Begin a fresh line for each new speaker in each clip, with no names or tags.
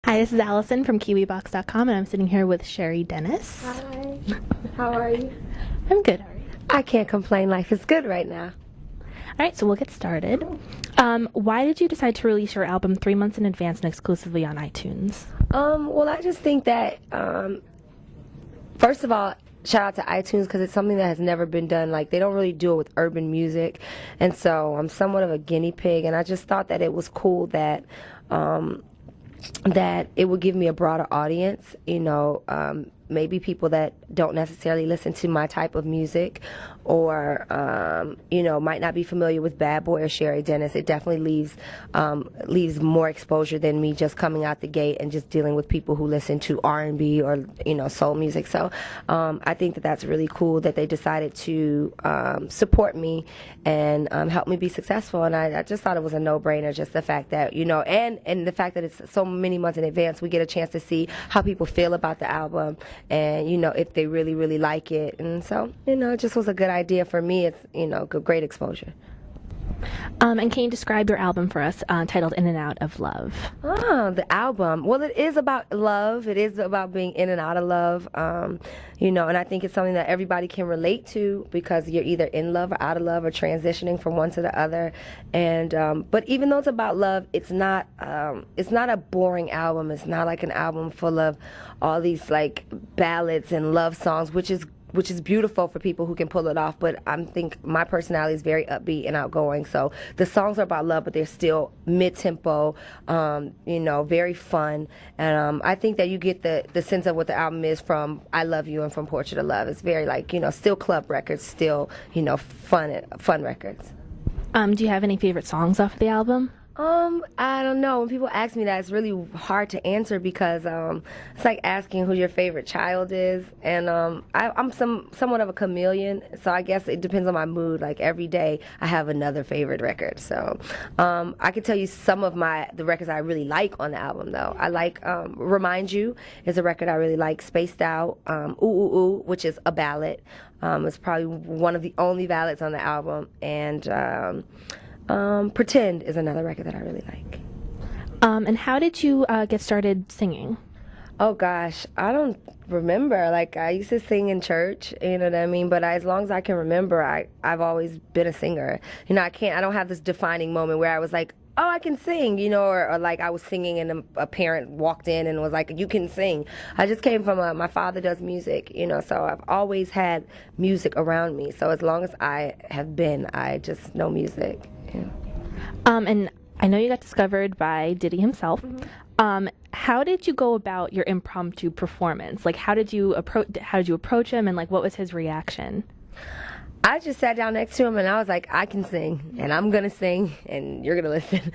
Hi, this is Allison from KiwiboxDotCom, and I'm sitting here with Cheri Dennis.
Hi. How are you?
I'm good. How are you?
I can't complain. Life is good right now.
All right, so we'll get started. Why did you decide to release your album 3 months in advance and exclusively on iTunes?
Well, I just think that, first of all, shout out to iTunes because it's something that has never been done. Like, they don't really do it with urban music. And so I'm somewhat of a guinea pig, and I just thought that it was cool that that it would give me a broader audience, maybe people that don't necessarily listen to my type of music or, might not be familiar with Bad Boy or Cheri Dennis. It definitely leaves more exposure than me just coming out the gate and just dealing with people who listen to R&B or, soul music. So I think that that's really cool that they decided to support me and help me be successful. And I just thought it was a no-brainer, just the fact that, and the fact that it's so many months in advance, we get a chance to see how people feel about the album and, if they really, really like it. And so, it just was a good idea for me. It's, great exposure.
And can you describe your album for us, titled In and Out of Love?
Oh, the album. Well, it is about love. It is about being in and out of love, and I think it's something that everybody can relate to because you're either in love or out of love or transitioning from one to the other. And but even though it's about love, it's not a boring album. It's not like an album full of all these like ballads and love songs, which is beautiful for people who can pull it off, but I think my personality is very upbeat and outgoing, so the songs are about love, but they're still mid-tempo, very fun, and I think that you get the sense of what the album is from I Love You and from Portrait of Love. It's very still club records, still, fun records.
Do you have any favorite songs off of the album?
I don't know. When people ask me that, it's really hard to answer because it's like asking who your favorite child is. And I'm somewhat of a chameleon, so I guess it depends on my mood. Like every day, I have another favorite record. So I can tell you some of the records I really like on the album, though. I like Remind You is a record I really like. Spaced Out, Ooh Ooh Ooh, which is a ballad. It's probably one of the only ballads on the album. And Pretend is another record that I really like.
And how did you get started singing?
Oh gosh, I don't remember. Like I used to sing in church, you know what I mean? But as long as I can remember, I've always been a singer. I don't have this defining moment where I was like, oh, I can sing, or like I was singing and a parent walked in and was like, you can sing. I just came from my father does music, so I've always had music around me. So as long as I have been, I just know music. Yeah.
And I know you got discovered by Diddy himself. Mm-hmm. How did you go about your impromptu performance? Like, how did you approach him, and like, what was his reaction?
I just sat down next to him and I was like, I can sing and I'm going to sing and you're going to listen.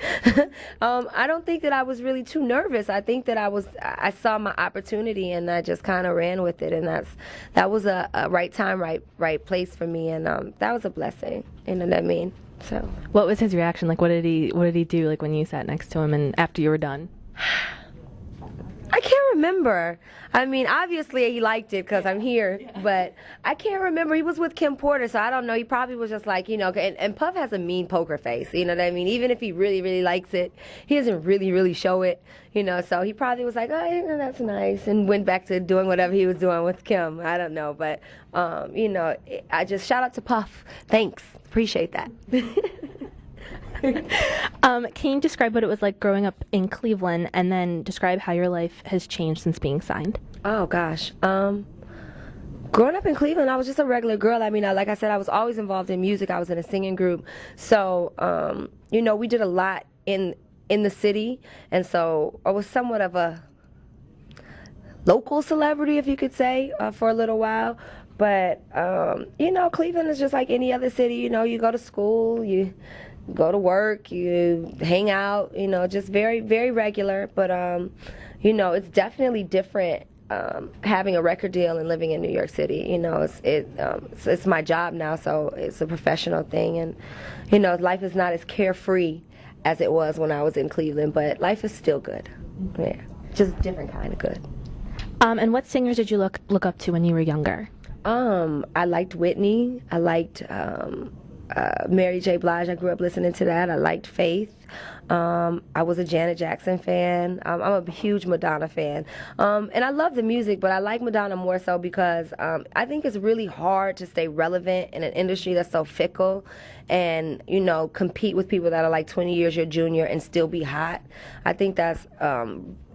I don't think that I was really too nervous. I think that I saw my opportunity and I just kind of ran with it. And that was a right time, right place for me. And that was a blessing. You know what I mean? So.
What was his reaction? Like, what did he do? Like when you sat next to him and after you were done?
I can't remember. I mean, obviously he liked it because I'm here, but I can't remember. He was with Kim Porter, so I don't know. He probably was just like, and Puff has a mean poker face, you know what I mean? Even if he really, really likes it, he doesn't really, really show it, so he probably was like, oh, that's nice, and went back to doing whatever he was doing with Kim. I don't know, but, I just shout out to Puff. Thanks. Appreciate that.
Can you describe what it was like growing up in Cleveland and then describe how your life has changed since being signed?
Oh, gosh. Growing up in Cleveland, I was just a regular girl. I mean, like I said, I was always involved in music. I was in a singing group. So, we did a lot in the city. And so I was somewhat of a local celebrity, if you could say, for a little while. But, Cleveland is just like any other city. You go to school, you go to work, you hang out, just very, very regular. But, it's definitely different having a record deal and living in New York City. It's my job now, so it's a professional thing. And, life is not as carefree as it was when I was in Cleveland, but life is still good. Yeah, just different kind of good.
And what singers did you look up to when you were younger?
I liked Whitney. I liked Mary J. Blige. I grew up listening to that. I liked Faith. I was a Janet Jackson fan. I'm a huge Madonna fan. And I love the music, but I like Madonna more so because I think it's really hard to stay relevant in an industry that's so fickle and, you know, compete with people that are like 20 years your junior and still be hot. I think that's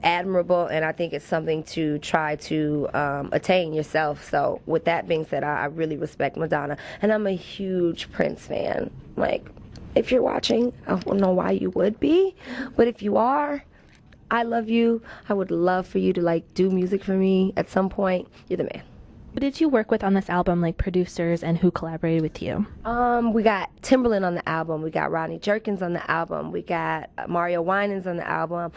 admirable, and I think it's something to try to attain yourself. So with that being said, I really respect Madonna, and I'm a huge Prince fan. Like, if you're watching, I don't know why you would be, but if you are, I love you. I would love for you to like do music for me at some point. You're the man.
Who did you work with on this album, like producers, and who collaborated with you?
We got Timberland on the album. We got Rodney Jerkins on the album. We got Mario Winans on the album.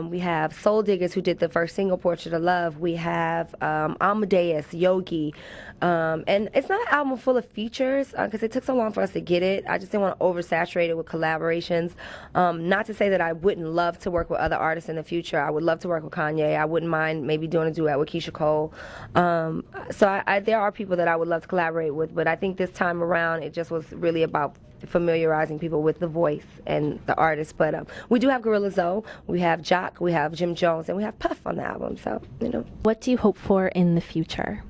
We have Soul Diggers, who did the first single, Portrait of Love. We have Amadeus, Yogi. And it's not an album full of features because it took so long for us to get it. I just didn't want to oversaturate it with collaborations. Not to say that I wouldn't love to work with other artists in the future. I would love to work with Kanye. I wouldn't mind maybe doing a duet with Keisha Cole. So there are people that I would love to collaborate with, but I think this time around it just was really about familiarizing people with the voice and the artist. But we do have Gorilla Zoe, we have Jock, we have Jim Jones, and we have Puff on the album. So, you know.
What do you hope for in the future?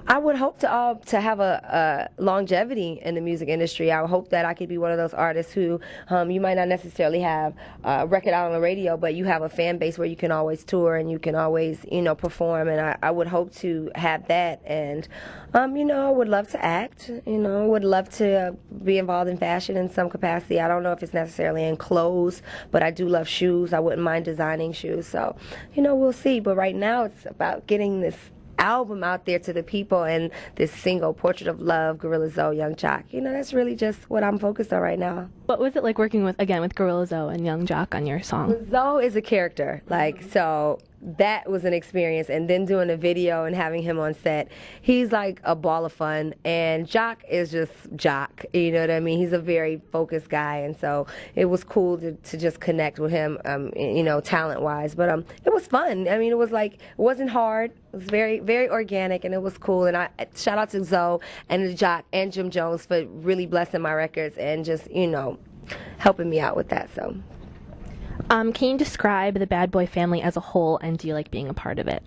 I would hope to have a longevity in the music industry. I would hope that I could be one of those artists who you might not necessarily have a record out on the radio, but you have a fan base where you can always tour and you can always, you know, perform. And I would hope to have that. And, you know, I would love to act. You know, would love to be involved in fashion in some capacity. I don't know if it's necessarily in clothes, but I do love shoes. I wouldn't mind designing shoes. So, you know, we'll see. But right now it's about getting this album out there to the people, and this single, Portrait of Love, Gorilla Zoe, Young Jock. You know, that's really just what I'm focused on right now.
What was it like working with Gorilla Zoe and Young Jock on your song?
Zoe is a character, like, so that was an experience, and then doing a video and having him on set, he's like a ball of fun, and Jock is just Jock, you know what I mean? He's a very focused guy, and so it was cool to just connect with him, you know, talent-wise, but it was fun. I mean, it was like, it wasn't hard, it was very, very organic, and it was cool, and I shout out to Zoe and Jock and Jim Jones for really blessing my records and just, you know, helping me out with that, so.
Can you describe the Bad Boy family as a whole, and do you like being a part of it?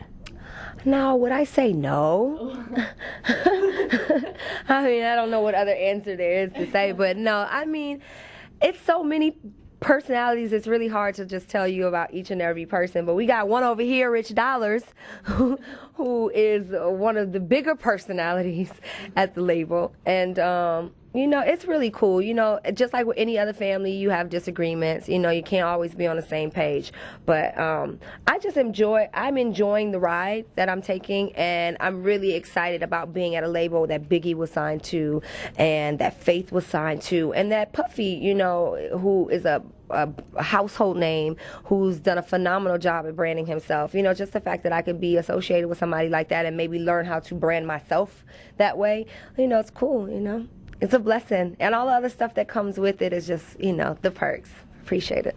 Now, would I say no? I mean, I don't know what other answer there is to say, but no, I mean, it's so many personalities, it's really hard to just tell you about each and every person, but we got one over here, Rich Dollars, who is one of the bigger personalities at the label, and you know, it's really cool. You know, just like with any other family, you have disagreements. You know, you can't always be on the same page. But I'm enjoying the ride that I'm taking, and I'm really excited about being at a label that Biggie was signed to, and that Faith was signed to, and that Puffy, you know, who is a household name, who's done a phenomenal job at branding himself. You know, just the fact that I could be associated with somebody like that and maybe learn how to brand myself that way, you know, it's cool, you know. It's a blessing. And all the other stuff that comes with it is just, you know, the perks. Appreciate it.